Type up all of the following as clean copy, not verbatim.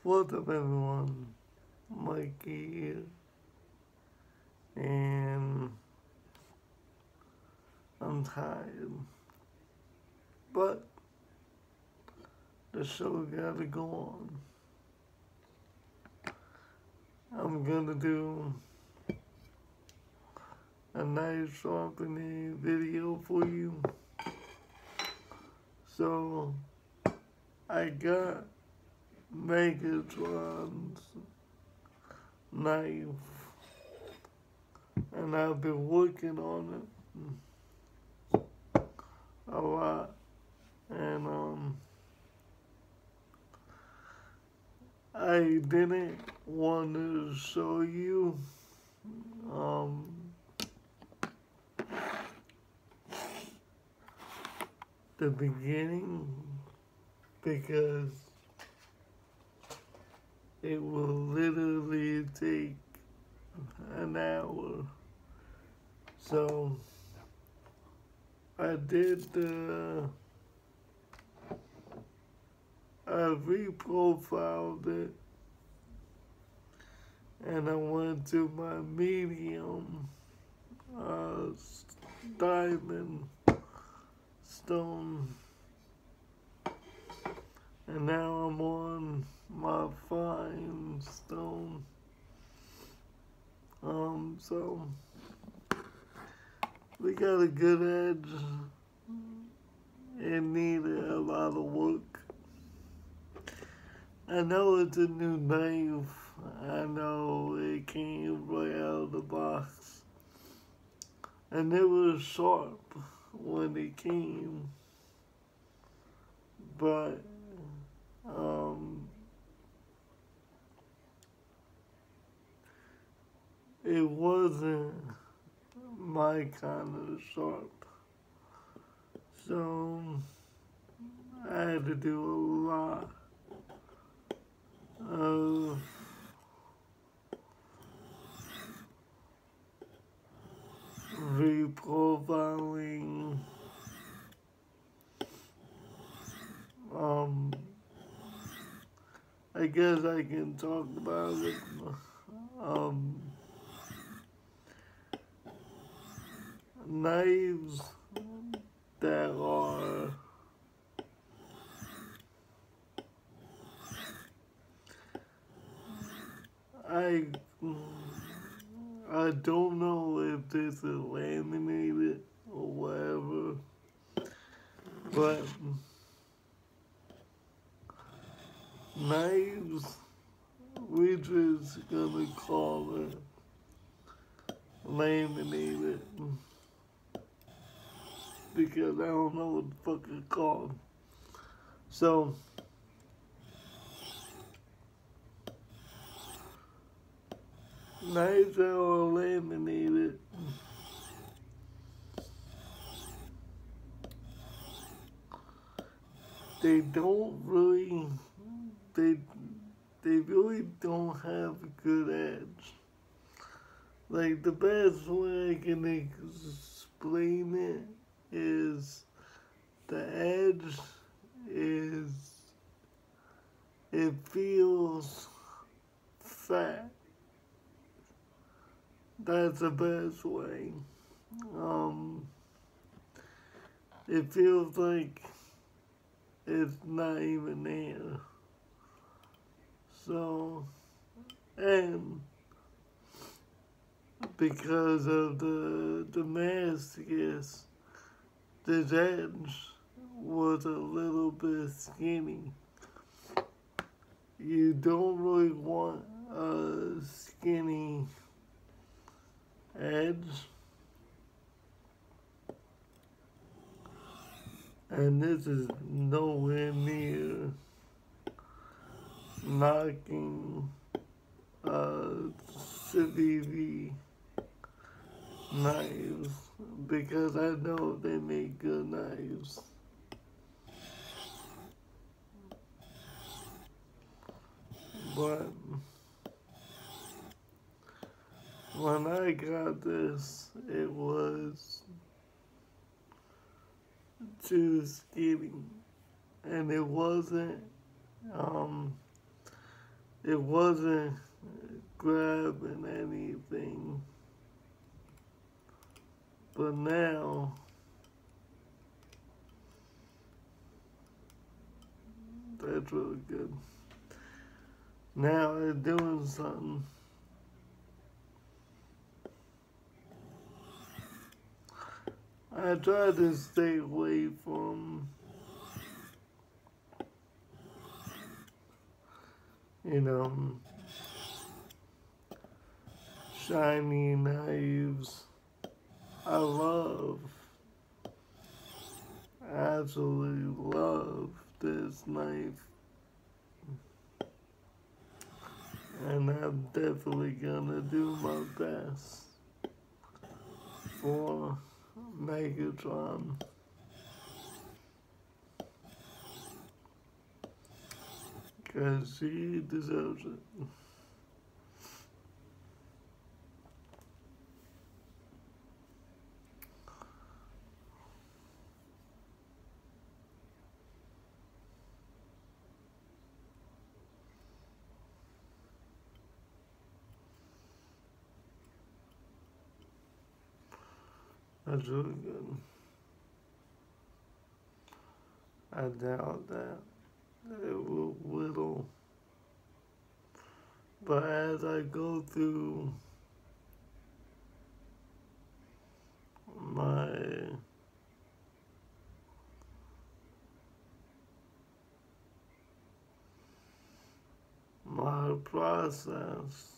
What's up, everyone? Mikey here, and I'm tired, but the show gotta go on. I'm gonna do a nice sharpening video for you. So, I got megatron's knife, and I've been working on it a lot, and I didn't want to show you um the beginning because it will literally take an hour. So I did I reprofiled it, and I went to my medium diamond stone, and now I'm on my fine stone. So we got a good edge. It needed a lot of work. I know it's a new knife. I know it came right out of the box. And it was sharp when it came. But, it wasn't my kind of sharp. So, I had to do a lot of reprofiling, I guess I can talk about it. Knives that are I I don't know if this is laminated or whatever, but knives, we're just gonna call it laminated because I don't know what the fuck it's called. So, knives that are laminated, they don't really, they really don't have a good edge. Like, the best way I can explain it is the edge is, it feels fat. That's the best way. It feels like it's not even there. So, and because of the Damascus, the edge was a little bit skinny. You don't really want a skinny edge. And this is nowhere near knocking CVV knives because I know they make good knives. But when I got this, it was too skinny, and it wasn't it wasn't grabbing anything. But now, that's really good. Now it's doing something. I try to stay away from, you know, shiny knives. I absolutely love this knife. And I'm definitely gonna do my best for Megatron. Because he deserves it. That's really good. I doubt that it will whittle. But as I go through my process,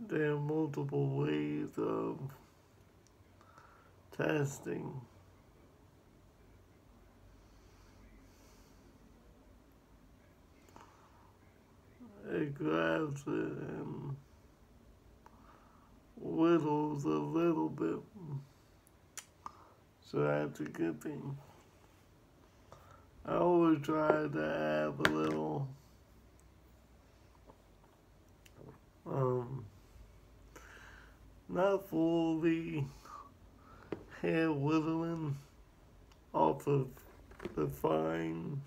there are multiple ways of testing. It grabs it and whittles a little bit. So that's a good thing. I always try to have a little not fully hair whittling off of the fine,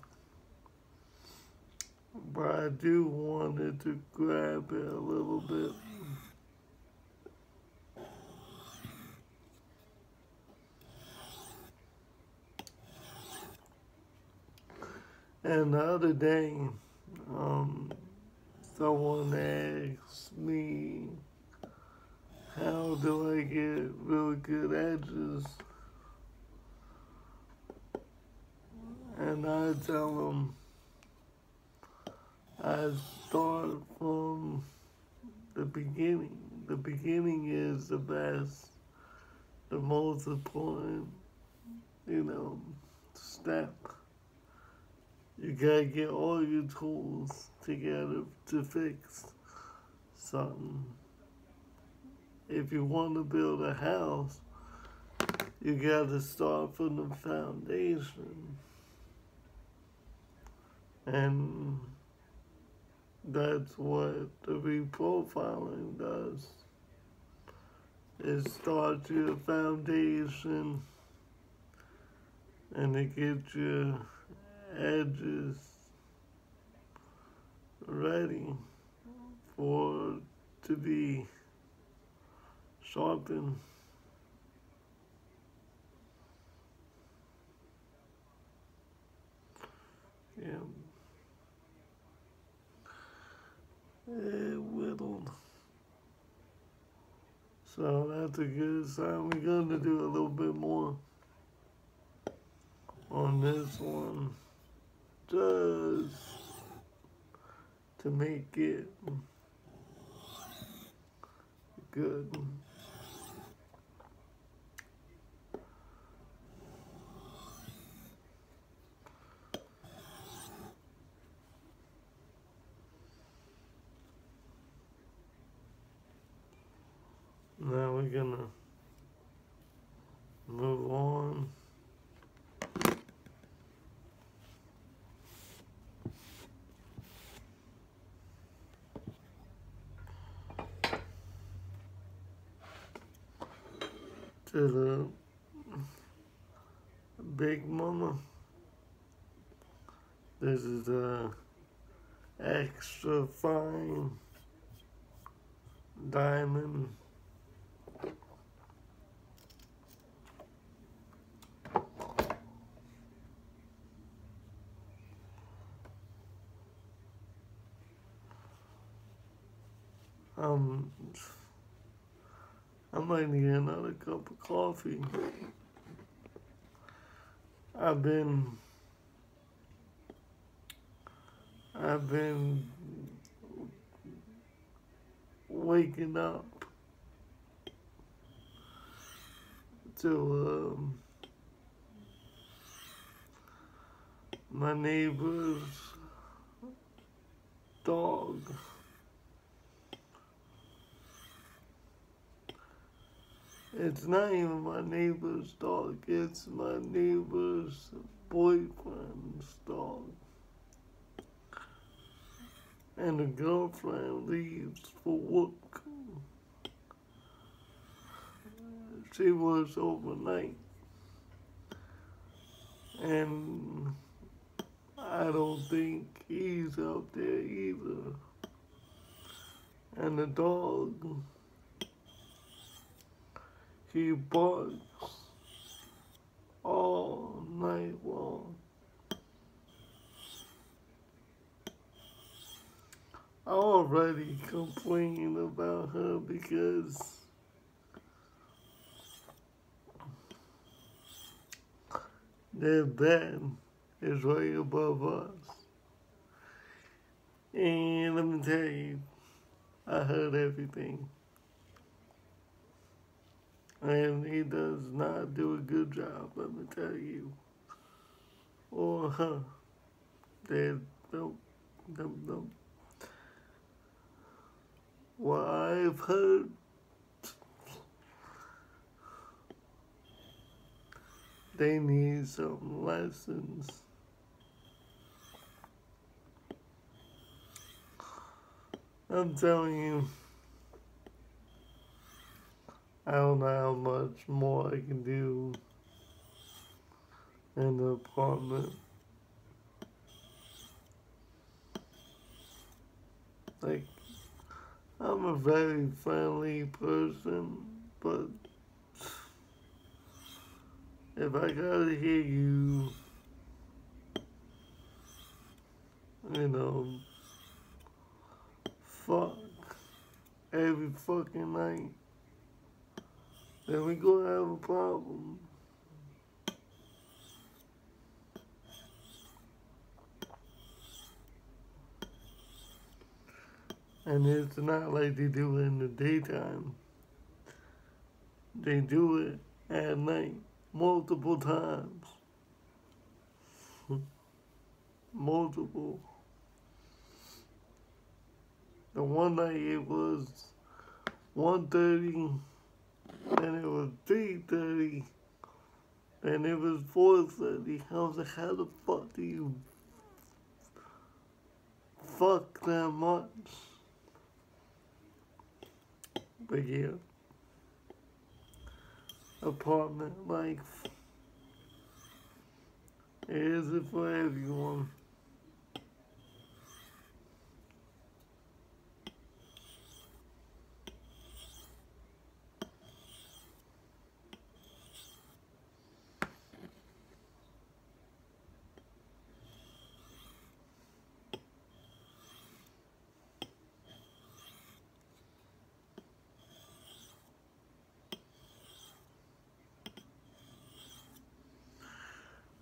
but I do want it to grab it a little bit. And the other day, someone asked me, how do I get really good edges? And I tell them, I start from the beginning. The beginning is the best, the most important, step. You gotta get all your tools together to fix something. If you want to build a house, you gotta start from the foundation. And that's what the reprofiling does. It starts your foundation and it gets your edges ready to be sharpened. Yeah. It whittled. So that's a good sign. We're going to do a little bit more on this one, just to make it good. Now we're gonna move on. To the Big Mama. This is extra fine diamond. Um, I might need another cup of coffee. I've been waking up to my neighbor's dog. It's not even my neighbor's dog, it's my neighbor's boyfriend's dog. And the girlfriend leaves for work. She works overnight. And I don't think he's out there either. And the dog, he barks all night long. I already complained about her because their bed is right above us. And let me tell you, I heard everything. And he does not do a good job, let me tell you. Or her. They don't. What I've heard, they need some lessons. I'm telling you, I don't know how much more I can do in the apartment. Like, I'm a very friendly person, but if I gotta hear you, fuck every fucking night, then we gonna have a problem. And it's not like they do it in the daytime. They do it at night, multiple times. Multiple. The one night it was 1:30, then it was 3:30, then it was 4:30. I was like, how the fuck do you fuck that much? But yeah, apartment life. It isn't for everyone.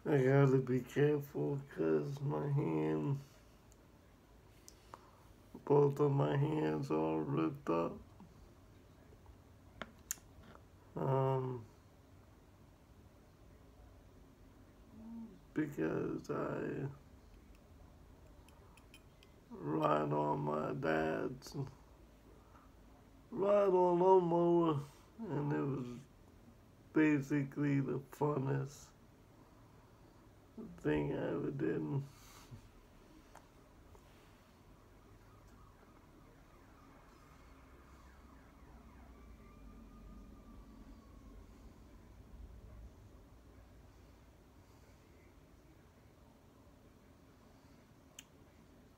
I gotta be careful because both of my hands are ripped up. Because I ride on my dad's ride-on lawnmower, and it was basically the funnest thing I ever did.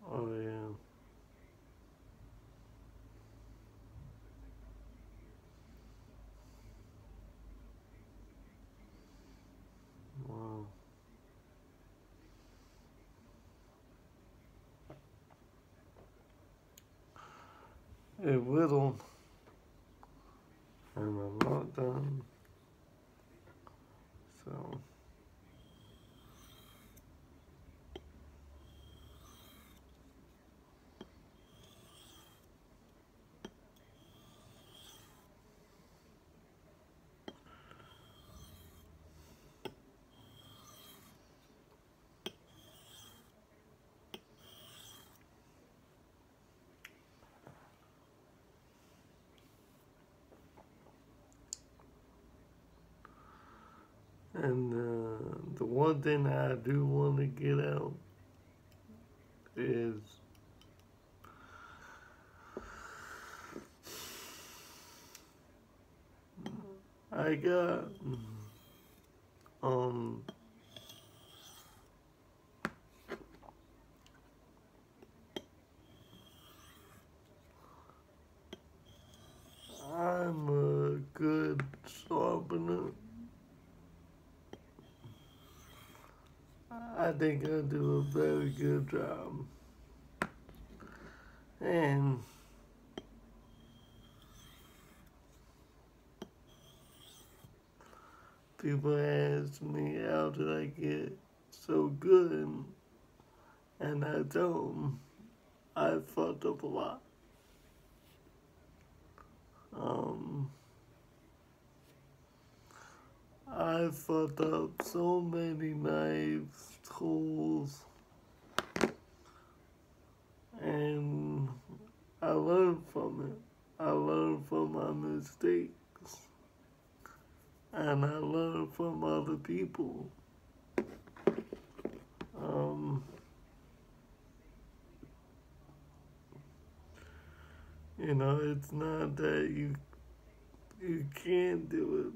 Oh yeah. it whittled, and I'm not done. So. And the one thing I do want to get out is I got um I'm a good sharpener. I think I do a very good job. And people ask me how did I get so good, and I tell them I fucked up a lot. Um, I fucked up so many knives, tools, and I learned from it. I learned from my mistakes, and I learned from other people. Um, it's not that you can't do it.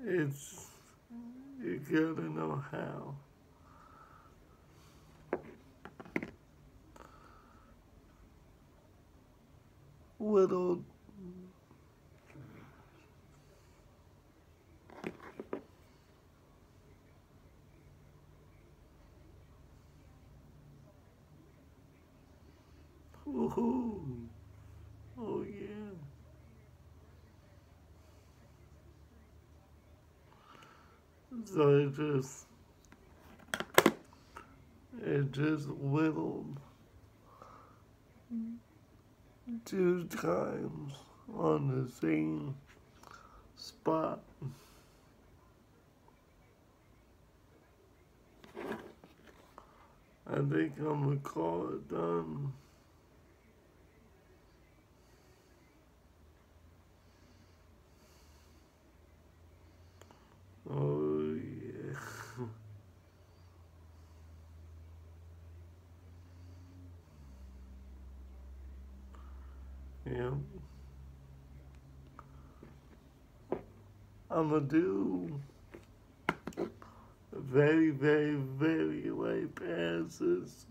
It's you gotta know how. Little woohoo! Oh yeah. So it just whittled 2 times on the same spot. I think I'm gonna call it done. Oh yeah. Yeah. I'm gonna do very, very, very light passes.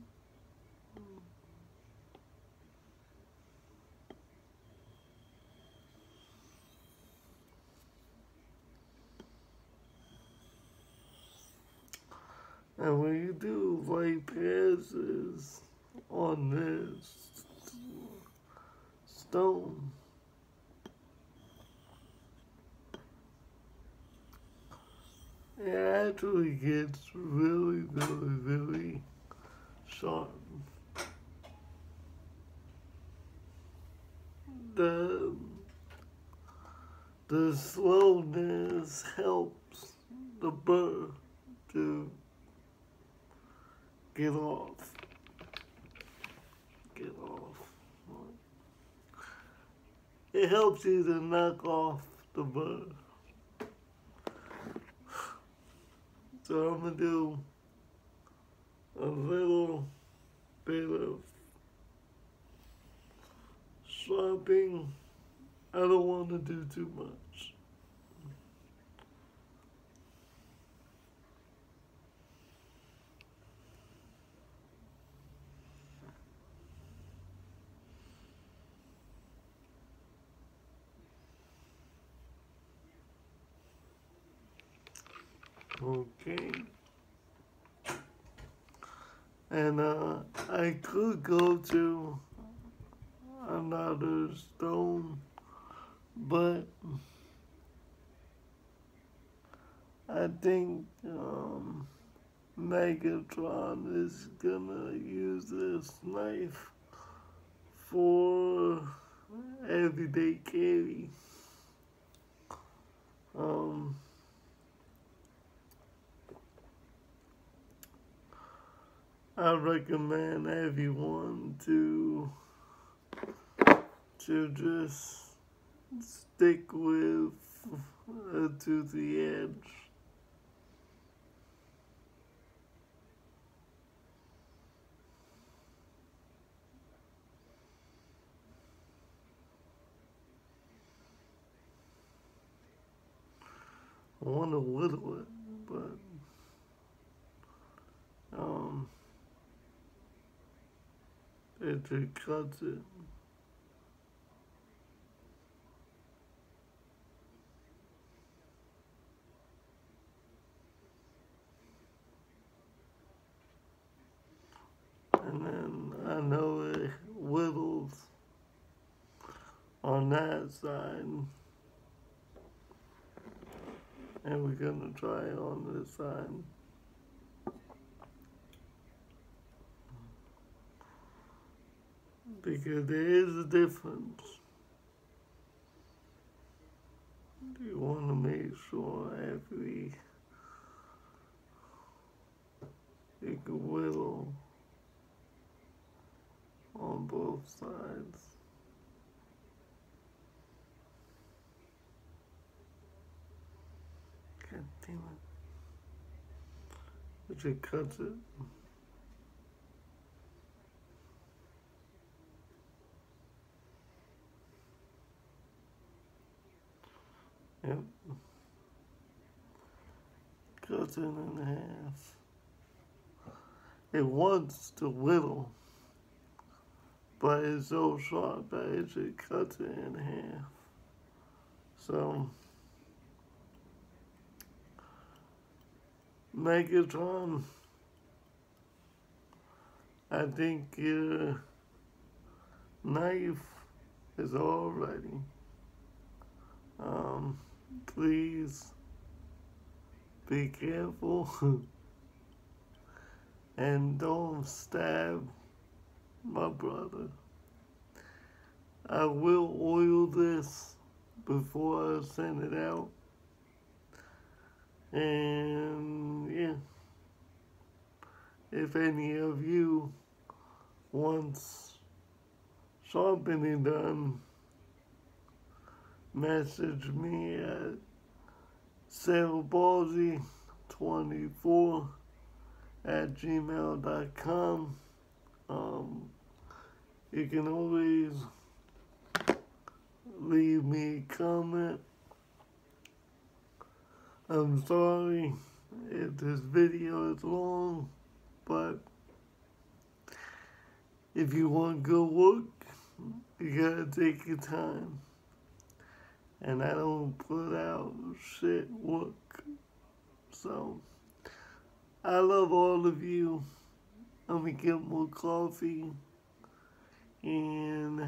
And when you do light passes on this stone, it actually gets really, really, really sharp. The the slowness helps the burr to get off. Get off. It helps you to knock off the burr. So I'm gonna do a little bit of sharpening. I don't want to do too much. Okay. And I could go to another stone, but I think Megatron is gonna use this knife for everyday carry. I recommend everyone to just stick with to the edge. I want to whittle it, but it just cuts it. And then I know it whittles on that side. And we're gonna try it on this side. Because there is a difference. You want to make sure you can whittle on both sides. God damn it. It just cuts it. Yep. Cuts it in half. It wants to whittle, but it's so sharp that it just cuts it in half. So, Megatron, I think your knife is all ready. Please be careful and don't stab my brother. I will oil this before I send it out. And yeah, if any of you wants sharpening done, message me at sarahballsy24@gmail.com. You can always leave me a comment. I'm sorry if this video is long, but if you want good work, you gotta take your time. And I don't put out shit work. So, I love all of you. I'm gonna get more coffee. And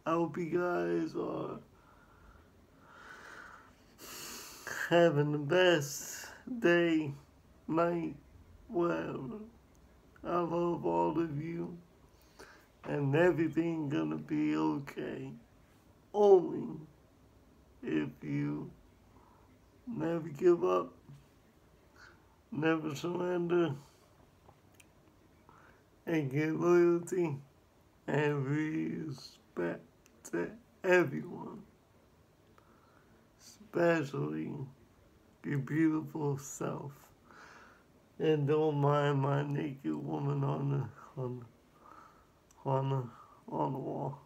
I hope you guys are having the best day, night, whatever. I love all of you. And everything gonna be okay. Only if you never give up, never surrender, and get loyalty and respect to everyone, especially your beautiful self. And don't mind my naked woman on the wall.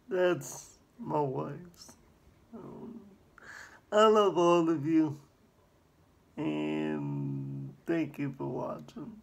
That's my wife's. I love all of you, and thank you for watching.